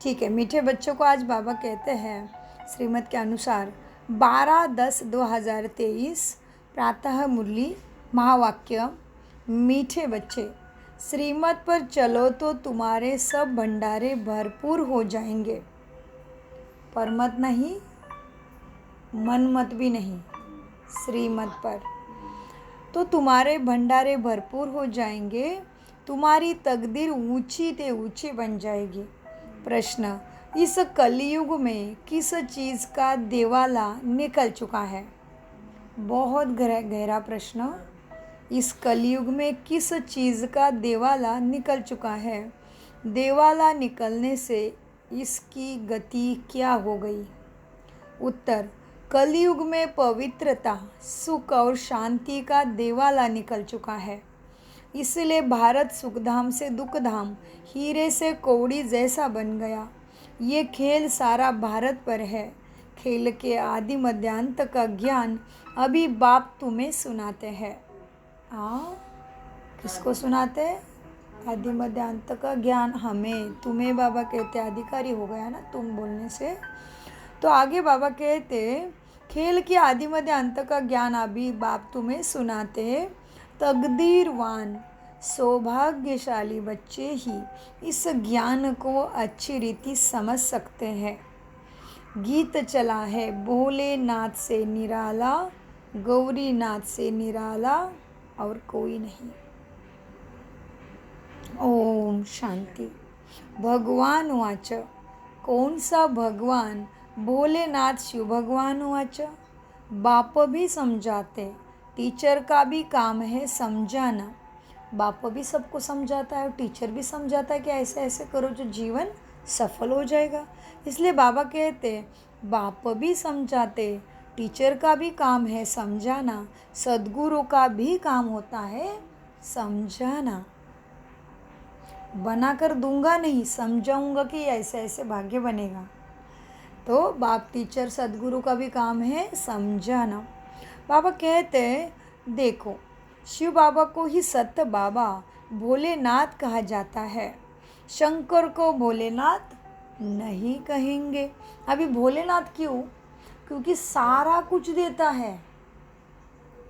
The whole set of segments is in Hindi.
ठीक है मीठे बच्चों को आज बाबा कहते हैं श्रीमत के अनुसार 12/10/2023 प्रातः मुरली महावाक्य। मीठे बच्चे, श्रीमत पर चलो तो तुम्हारे सब भंडारे भरपूर हो जाएंगे। पर मत नहीं, मन मत भी नहीं, श्रीमत पर तो तुम्हारे भंडारे भरपूर हो जाएंगे। तुम्हारी तकदीर ऊंची ते ऊंची बन जाएगी। प्रश्न, इस कलयुग में किस चीज़ का देवाला निकल चुका है? बहुत गहरा प्रश्न। इस कलयुग में किस चीज़ का देवाला निकल चुका है? देवाला निकलने से इसकी गति क्या हो गई? उत्तर, कलयुग में पवित्रता, सुख और शांति का देवाला निकल चुका है। इसलिए भारत सुखधाम से दुखधाम, हीरे से कौड़ी जैसा बन गया। ये खेल सारा भारत पर है। खेल के आदि मध्यांत का ज्ञान अभी बाप तुम्हें सुनाते हैं। किसको सुनाते हैं? आदि मध्यांत का ज्ञान हमें, तुम्हें बाबा कहते अधिकारी हो गया ना तुम बोलने से। तो आगे बाबा कहते खेल की आदि मध्य अंत का ज्ञान अभी बाप तुम्हें सुनाते। तकदीरवान सौभाग्यशाली बच्चे ही इस ज्ञान को अच्छी रीति समझ सकते हैं। गीत चला है भोलेनाथ से निराला, गौरीनाथ से निराला और कोई नहीं। ओम शांति। भगवान वाच, कौन सा भगवान? भोलेनाथ शिव भगवान वाच। बाप भी समझाते, टीचर का भी काम है समझाना। बाप भी सबको समझाता है और टीचर भी समझाता है कि ऐसे ऐसे करो जो जीवन सफल हो जाएगा। इसलिए बाबा कहते बाप भी समझाते, टीचर का भी काम है समझाना, सद्गुरु का भी काम होता है समझाना। बना कर दूंगा नहीं, समझाऊंगा कि ऐसे ऐसे भाग्य बनेगा। तो बाप टीचर सद्गुरु का भी काम है समझाना। बाबा कहते देखो, शिव बाबा को ही सत्य बाबा भोलेनाथ कहा जाता है। शंकर को भोलेनाथ नहीं कहेंगे। अभी भोलेनाथ क्यों? क्योंकि सारा कुछ देता है,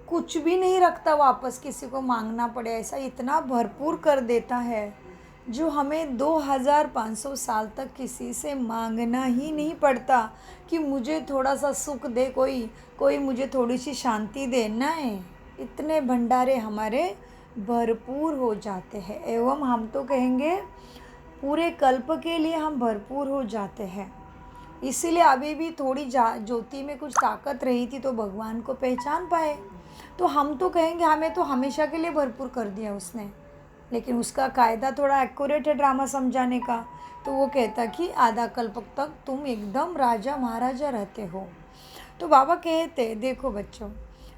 कुछ भी नहीं रखता वापस किसी को मांगना पड़े, ऐसा इतना भरपूर कर देता है जो हमें 2500 साल तक किसी से मांगना ही नहीं पड़ता कि मुझे थोड़ा सा सुख दे, कोई मुझे थोड़ी सी शांति दे। नहीं, इतने भंडारे हमारे भरपूर हो जाते हैं। एवं हम तो कहेंगे पूरे कल्प के लिए हम भरपूर हो जाते हैं। इसीलिए अभी भी थोड़ी ज्योति में कुछ ताकत रही थी तो भगवान को पहचान पाए। तो हम तो कहेंगे हमें तो हमेशा के लिए भरपूर कर दिया उसने, लेकिन उसका कायदा थोड़ा एक्यूरेट है ड्रामा समझाने का। तो वो कहता कि आधा कल्प तक तुम एकदम राजा महाराजा रहते हो। तो बाबा कहते देखो बच्चों,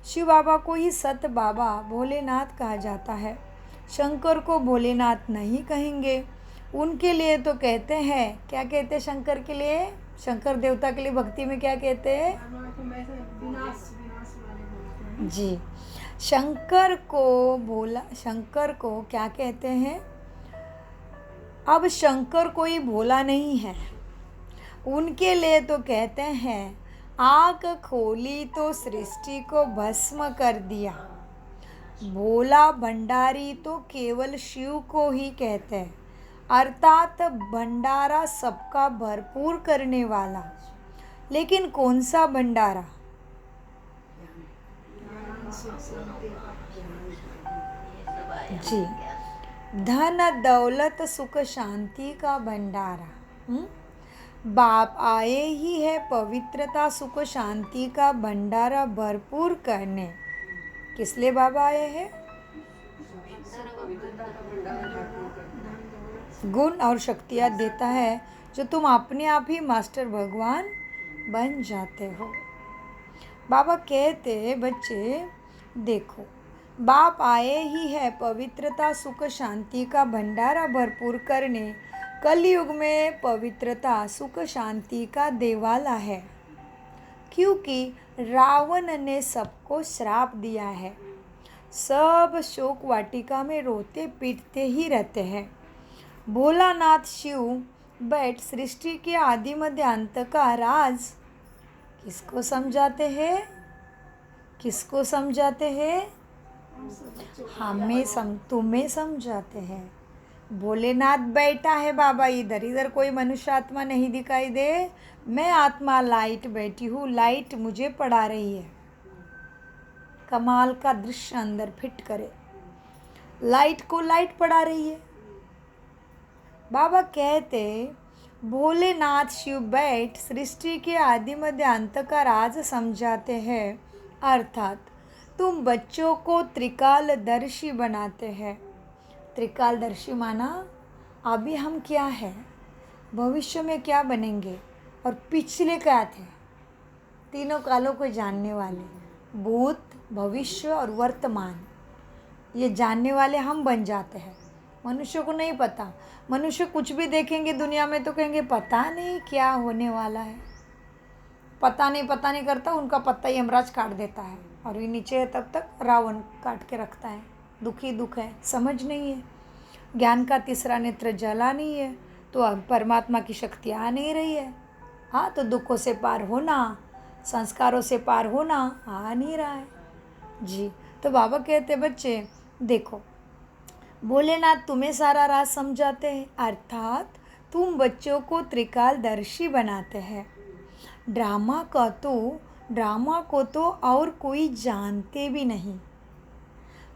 शिव बाबा को ही सत बाबा भोलेनाथ कहा जाता है। शंकर को भोलेनाथ नहीं कहेंगे। उनके लिए तो कहते हैं, क्या कहते हैं शंकर के लिए? शंकर देवता के लिए भक्ति में क्या कहते हैं जी? शंकर को क्या कहते हैं? अब शंकर कोई भोला नहीं है। उनके लिए तो कहते हैं आँख खोली तो सृष्टि को भस्म कर दिया। भोला भंडारी तो केवल शिव को ही कहते हैं, अर्थात भंडारा सबका भरपूर करने वाला। लेकिन कौन सा भंडारा? जी, धन दौलत सुख शांति का भंडारा। बाप आए ही है पवित्रता सुख शांति का भंडारा भरपूर करने। किस लिए बाबा आए हैं? गुण और शक्तियाँ देता है जो तुम अपने आप ही मास्टर भगवान बन जाते हो। बाबा कहते बच्चे देखो, बाप आए ही है पवित्रता सुख शांति का भंडारा भरपूर करने। कलयुग में पवित्रता सुख शांति का देवाला है, क्योंकि रावण ने सबको श्राप दिया है। सब शोक वाटिका में रोते पीटते ही रहते हैं। भोलानाथ शिव बैठ सृष्टि के आदि मध्य अंत का राज किसको समझाते हैं? किसको समझाते हैं? तुम्हें समझाते हैं। भोलेनाथ बैठा है बाबा इधर, इधर कोई मनुष्य आत्मा नहीं दिखाई दे। मैं आत्मा लाइट बैठी हूँ, लाइट मुझे पढ़ा रही है। कमाल का दृश्य अंदर फिट करे, लाइट को लाइट पढ़ा रही है। बाबा कहते भोलेनाथ शिव बैठ सृष्टि के आदि मध्य अंत का राज समझाते हैं, अर्थात तुम बच्चों को त्रिकालदर्शी बनाते हैं। त्रिकालदर्शी माना अभी हम क्या है, भविष्य में क्या बनेंगे और पिछले क्या थे, तीनों कालों को जानने वाले, भूत, भविष्य और वर्तमान, ये जानने वाले हम बन जाते हैं। मनुष्य को नहीं पता, मनुष्य कुछ भी देखेंगे दुनिया में तो कहेंगे पता नहीं क्या होने वाला है, पता नहीं करता, उनका पत्ता ही यमराज काट देता है और ये नीचे है तब तक रावण काट के रखता है। दुखी दुख है, समझ नहीं है, ज्ञान का तीसरा नेत्र जला नहीं है, तो अब परमात्मा की शक्ति आ नहीं रही है। हाँ, तो दुखों से पार होना, संस्कारों से पार होना आ नहीं रहा है जी। तो बाबा कहते बच्चे देखो, भोलेनाथ तुम्हें सारा राज समझाते हैं, अर्थात तुम बच्चों को त्रिकालदर्शी बनाते हैं। ड्रामा को तो और कोई जानते भी नहीं।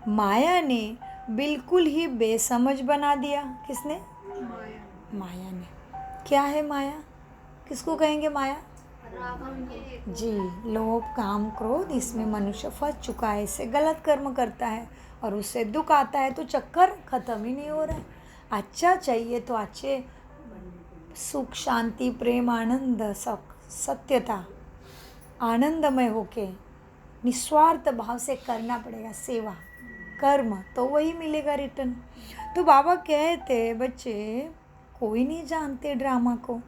माया ने बिल्कुल ही बेसमझ बना दिया। किसने? माया ने। क्या है माया? किसको कहेंगे माया? जी, लोभ, काम, क्रोध, इसमें मनुष्य फंस चुका है, इससे गलत कर्म करता है और उससे दुख आता है, तो चक्कर ख़त्म ही नहीं हो रहा है। अच्छा चाहिए तो अच्छे सुख, शांति, प्रेम, आनंद, सत्यता, आनंदमय होके निस्वार्थ भाव से करना पड़ेगा सेवा कर्म, तो वही मिलेगा रिटर्न। तो बाबा कहते बच्चे कोई नहीं जानते ड्रामा को,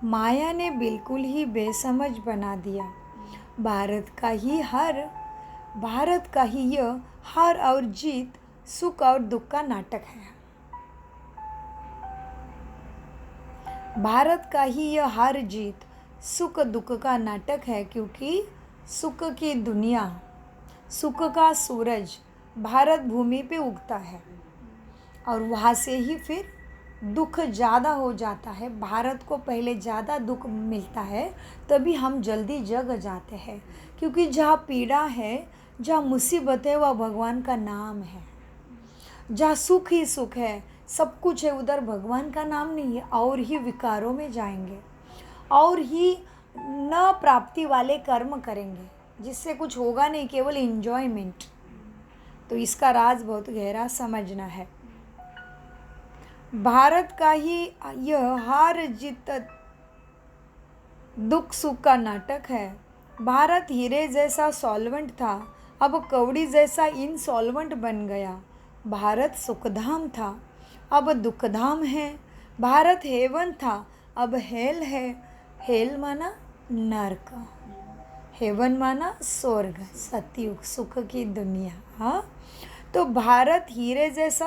माया ने बिल्कुल ही बेसमझ बना दिया। भारत का ही यह हार और जीत, सुख और दुख का नाटक है। भारत का ही यह हार जीत, सुख दुख का नाटक है, क्योंकि सुख की दुनिया, सुख का सूरज भारत भूमि पे उगता है और वहाँ से ही फिर दुख ज़्यादा हो जाता है। भारत को पहले ज़्यादा दुख मिलता है, तभी हम जल्दी जग जाते हैं, क्योंकि जहाँ पीड़ा है, जहाँ मुसीबत है, वह भगवान का नाम है। जहाँ सुख ही सुख है, सब कुछ है, उधर भगवान का नाम नहीं है, और ही विकारों में जाएंगे और ही न प्राप्ति वाले कर्म करेंगे, जिससे कुछ होगा नहीं, केवल एंजॉयमेंट। तो इसका राज बहुत गहरा समझना है। भारत का ही यह हार जीत, दुख सुख का नाटक है। भारत हीरे जैसा सॉल्वेंट था, अब कवड़ी जैसा इनसॉल्वेंट बन गया। भारत सुखधाम था, अब दुखधाम है। भारत हेवन था, अब हेल है। हेल माना नरक, हेवन माना स्वर्ग, सतयुग, सुख की दुनिया। हाँ, तो भारत हीरे जैसा